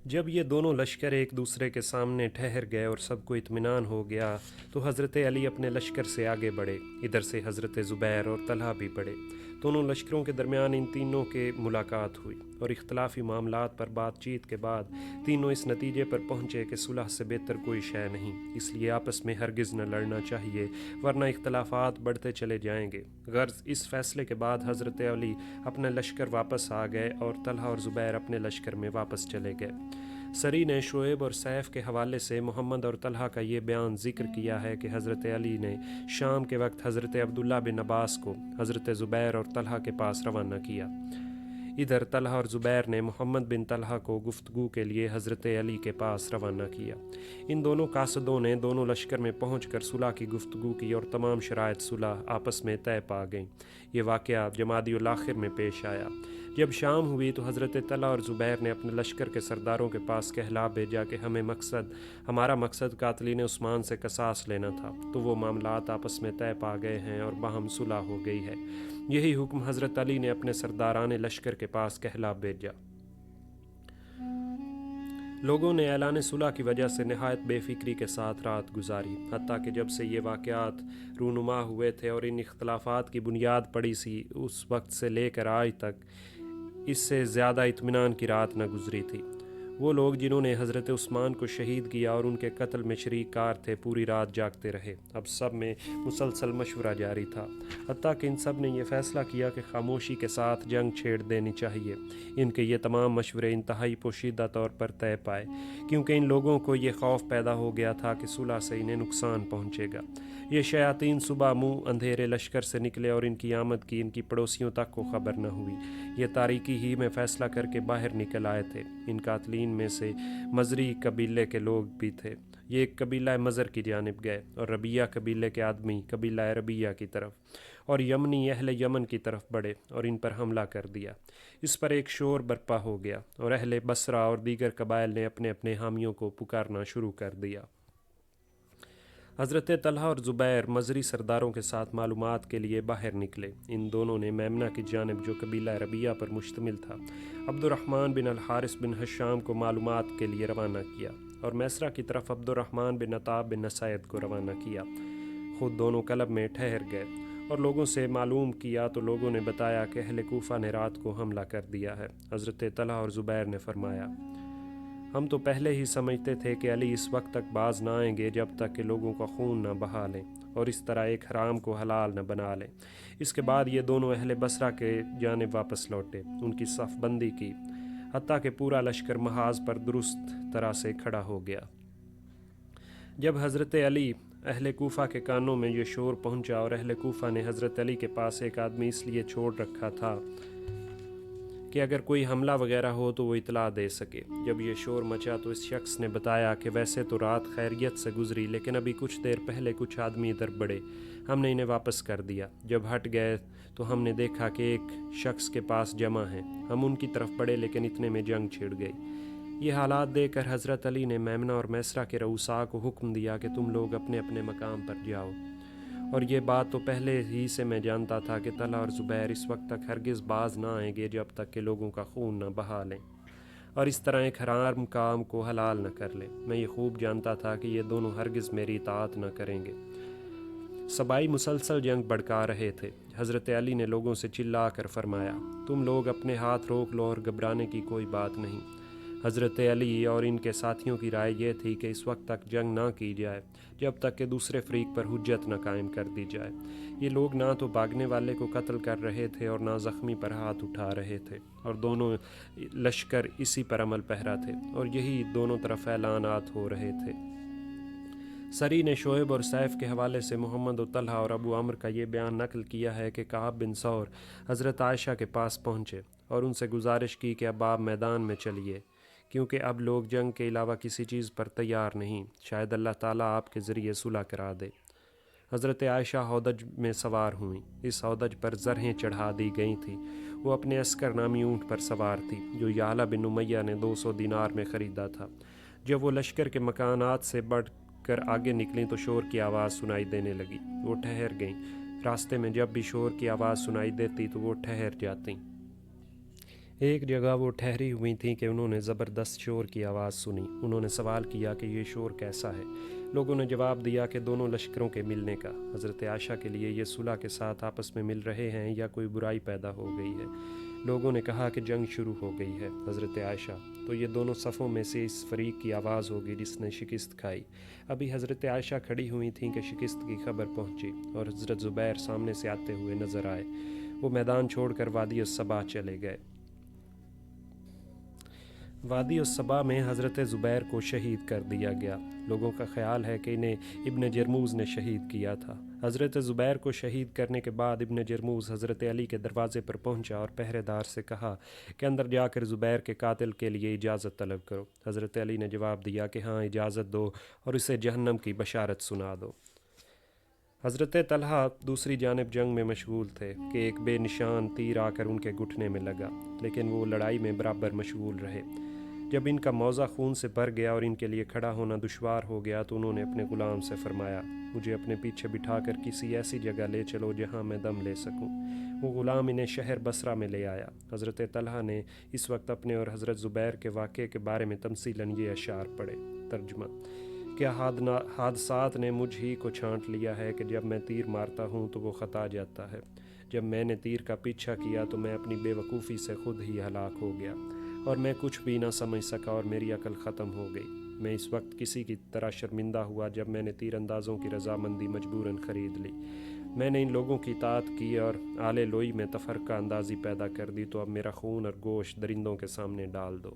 جب یہ دونوں لشکر ایک دوسرے کے سامنے ٹھہر گئے اور سب کو اطمینان ہو گیا تو حضرت علی اپنے لشکر سے آگے بڑھے، ادھر سے حضرت زبیر اور طلحہ بھی بڑھے۔ دونوں لشکروں کے درمیان ان تینوں کے ملاقات ہوئی اور اختلافی معاملات پر بات چیت کے بعد تینوں اس نتیجے پر پہنچے کہ صلح سے بہتر کوئی شے نہیں، اس لیے آپس میں ہرگز نہ لڑنا چاہیے ورنہ اختلافات بڑھتے چلے جائیں گے۔ غرض اس فیصلے کے بعد حضرت علی اپنے لشکر واپس آ گئے اور طلحہ اور زبیر اپنے لشکر میں واپس چلے گئے۔ سری نے شعیب اور سیف کے حوالے سے محمد اور طلحہ کا یہ بیان ذکر کیا ہے کہ حضرت علی نے شام کے وقت حضرت عبداللہ بن عباس کو حضرت زبیر اور طلحہ کے پاس روانہ کیا۔ ادھر طلحہ اور زبیر نے محمد بن طلحہ کو گفتگو کے لیے حضرت علی کے پاس روانہ کیا۔ ان دونوں قاصدوں نے دونوں لشکر میں پہنچ کر صلح کی گفتگو کی اور تمام شرائط صلح آپس میں طے پا گئیں۔ یہ واقعہ جمادی الاخر میں پیش آیا۔ جب شام ہوئی تو حضرت طلحہ اور زبیر نے اپنے لشکر کے سرداروں کے پاس کہلا بھیجا کہ ہمارا مقصد قاتلین عثمان سے قصاص لینا تھا، تو وہ معاملات آپس میں طے پا گئے ہیں اور باہم صلح ہو گئی ہے۔ یہی حکم حضرت علی نے اپنے سرداران لشکر کے پاس کہلا بھیجا۔ لوگوں نے اعلان صلح کی وجہ سے نہایت بے فکری کے ساتھ رات گزاری، حتیٰ کہ جب سے یہ واقعات رونما ہوئے تھے اور ان اختلافات کی بنیاد پڑی سی، اس وقت سے لے کر آج تک اس سے زیادہ اطمینان کی رات نہ گزری تھی۔ وہ لوگ جنہوں نے حضرت عثمان کو شہید کیا اور ان کے قتل میں شریک کار تھے پوری رات جاگتے رہے۔ اب سب میں مسلسل مشورہ جاری تھا، حتیٰ کہ ان سب نے یہ فیصلہ کیا کہ خاموشی کے ساتھ جنگ چھیڑ دینی چاہیے۔ ان کے یہ تمام مشورے انتہائی پوشیدہ طور پر طے پائے، کیونکہ ان لوگوں کو یہ خوف پیدا ہو گیا تھا کہ صلح سے انہیں نقصان پہنچے گا۔ یہ شیاطین صبح منہ اندھیرے لشکر سے نکلے اور ان کی آمد کی ان کی پڑوسیوں تک کو خبر نہ ہوئی۔ یہ تاریکی ہی میں فیصلہ کر کے باہر نکل آئے تھے۔ ان قاتلین میں سے مزری قبیلے کے لوگ بھی تھے۔ یہ ایک قبیلہ مزر کی جانب گئے اور ربیہ قبیلے کے آدمی قبیلہ ربیہ کی طرف اور یمنی اہل یمن کی طرف بڑھے اور ان پر حملہ کر دیا۔ اس پر ایک شور برپا ہو گیا اور اہل بصرہ اور دیگر قبائل نے اپنے اپنے حامیوں کو پکارنا شروع کر دیا۔ حضرت طلحہ اور زبیر مزری سرداروں کے ساتھ معلومات کے لیے باہر نکلے۔ ان دونوں نے میمنہ کی جانب جو قبیلہ ربیہ پر مشتمل تھا، عبد الرحمن بن الحارث بن حشام کو معلومات کے لیے روانہ کیا اور میسرہ کی طرف عبد الرحمن بن عطاب بن نسائد کو روانہ کیا۔ خود دونوں کلب میں ٹھہر گئے اور لوگوں سے معلوم کیا تو لوگوں نے بتایا کہ اہل کوفہ نے رات کو حملہ کر دیا ہے۔ حضرت طلحہ اور زبیر نے فرمایا، ہم تو پہلے ہی سمجھتے تھے کہ علی اس وقت تک باز نہ آئیں گے جب تک کہ لوگوں کا خون نہ بہا لیں اور اس طرح ایک حرام کو حلال نہ بنا لیں۔ اس کے بعد یہ دونوں اہل بصرہ کے جانب واپس لوٹے، ان کی صف بندی کی، حتیٰ کہ پورا لشکر محاذ پر درست طرح سے کھڑا ہو گیا۔ جب حضرت علی اہل کوفہ کے کانوں میں یہ شور پہنچا اور اہل کوفہ نے حضرت علی کے پاس ایک آدمی اس لیے چھوڑ رکھا تھا کہ اگر کوئی حملہ وغیرہ ہو تو وہ اطلاع دے سکے۔ جب یہ شور مچا تو اس شخص نے بتایا کہ ویسے تو رات خیریت سے گزری، لیکن ابھی کچھ دیر پہلے کچھ آدمی ادھر بڑھے، ہم نے انہیں واپس کر دیا۔ جب ہٹ گئے تو ہم نے دیکھا کہ ایک شخص کے پاس جمع ہیں، ہم ان کی طرف بڑھے لیکن اتنے میں جنگ چھڑ گئی۔ یہ حالات دیکھ کر حضرت علی نے میمنہ اور میسرہ کے رؤساء کو حکم دیا کہ تم لوگ اپنے اپنے مقام پر جاؤ، اور یہ بات تو پہلے ہی سے میں جانتا تھا کہ طلحہ اور زبیر اس وقت تک ہرگز باز نہ آئیں گے جب تک کہ لوگوں کا خون نہ بہا لیں اور اس طرح ایک حرام کام کو حلال نہ کر لیں۔ میں یہ خوب جانتا تھا کہ یہ دونوں ہرگز میری اطاعت نہ کریں گے۔ صبائی مسلسل جنگ بھڑکا رہے تھے۔ حضرت علی نے لوگوں سے چلا کر فرمایا، تم لوگ اپنے ہاتھ روک لو اور گھبرانے کی کوئی بات نہیں۔ حضرت علی اور ان کے ساتھیوں کی رائے یہ تھی کہ اس وقت تک جنگ نہ کی جائے جب تک کہ دوسرے فریق پر حجت نہ قائم کر دی جائے۔ یہ لوگ نہ تو بھاگنے والے کو قتل کر رہے تھے اور نہ زخمی پر ہاتھ اٹھا رہے تھے، اور دونوں لشکر اسی پر عمل پیرا تھے اور یہی دونوں طرف اعلانات ہو رہے تھے۔ سری نے شعیب اور سیف کے حوالے سے محمد و طلحہ اور ابو عمر کا یہ بیان نقل کیا ہے کہ کعب بن ثور حضرت عائشہ کے پاس پہنچے اور ان سے گزارش کی کہ اب آپ میدان میں چلیے، کیونکہ اب لوگ جنگ کے علاوہ کسی چیز پر تیار نہیں، شاید اللہ تعالیٰ آپ کے ذریعے صلح کرا دے۔ حضرت عائشہ ہودج میں سوار ہوئیں۔ اس ہودج پر زرہیں چڑھا دی گئی تھیں۔ وہ اپنے عسکر نامی اونٹ پر سوار تھی جو یعلا بن امیہ نے 200 دینار میں خریدا تھا۔ جب وہ لشکر کے مکانات سے بڑھ کر آگے نکلیں تو شور کی آواز سنائی دینے لگی۔ وہ ٹھہر گئیں۔ راستے میں جب بھی شور کی آواز سنائی دیتی تو وہ ٹھہر جاتیں۔ ایک جگہ وہ ٹھہری ہوئی تھیں کہ انہوں نے زبردست شور کی آواز سنی۔ انہوں نے سوال کیا کہ یہ شور کیسا ہے؟ لوگوں نے جواب دیا کہ دونوں لشکروں کے ملنے کا۔ حضرت عائشہ کے لیے یہ صلح کے ساتھ آپس میں مل رہے ہیں یا کوئی برائی پیدا ہو گئی ہے؟ لوگوں نے کہا کہ جنگ شروع ہو گئی ہے۔ حضرت عائشہ: تو یہ دونوں صفوں میں سے اس فریق کی آواز ہوگی جس نے شکست کھائی۔ ابھی حضرت عائشہ کھڑی ہوئی تھیں کہ شکست کی خبر پہنچی اور حضرت زبیر سامنے سے آتے ہوئے نظر آئے۔ وہ میدان چھوڑ کر وادی الصبا چلے گئے۔ وادی الصبا میں حضرت زبیر کو شہید کر دیا گیا۔ لوگوں کا خیال ہے کہ انہیں ابن جرموز نے شہید کیا تھا۔ حضرت زبیر کو شہید کرنے کے بعد ابن جرموز حضرت علی کے دروازے پر پہنچا اور پہرے دار سے کہا کہ اندر جا کر زبیر کے قاتل کے لیے اجازت طلب کرو۔ حضرت علی نے جواب دیا کہ ہاں، اجازت دو اور اسے جہنم کی بشارت سنا دو۔ حضرت طلحہ دوسری جانب جنگ میں مشغول تھے کہ ایک بے نشان تیر آ کر ان کے گھٹنے میں لگا، لیکن وہ لڑائی میں برابر مشغول رہے۔ جب ان کا موزہ خون سے بھر گیا اور ان کے لیے کھڑا ہونا دشوار ہو گیا تو انہوں نے اپنے غلام سے فرمایا، مجھے اپنے پیچھے بٹھا کر کسی ایسی جگہ لے چلو جہاں میں دم لے سکوں۔ وہ غلام انہیں شہر بصرہ میں لے آیا۔ حضرت طلحہ نے اس وقت اپنے اور حضرت زبیر کے واقعے کے بارے میں تمثیلاً یہ اشعار پڑھے۔ ترجمہ: کیا حادثات نے مجھ ہی کو چھانٹ لیا ہے کہ جب میں تیر مارتا ہوں تو وہ خطا جاتا ہے؟ جب میں نے تیر کا پیچھا کیا تو میں اپنی بے وقوفی سے خود ہی ہلاک ہو گیا اور میں کچھ بھی نہ سمجھ سکا اور میری عقل ختم ہو گئی۔ میں اس وقت کسی کی طرح شرمندہ ہوا جب میں نے تیر اندازوں کی رضامندی مجبوراً خرید لی۔ میں نے ان لوگوں کی اطاعت کی اور آل لوئی میں تفرقہ اندازی پیدا کر دی، تو اب میرا خون اور گوشت درندوں کے سامنے ڈال دو۔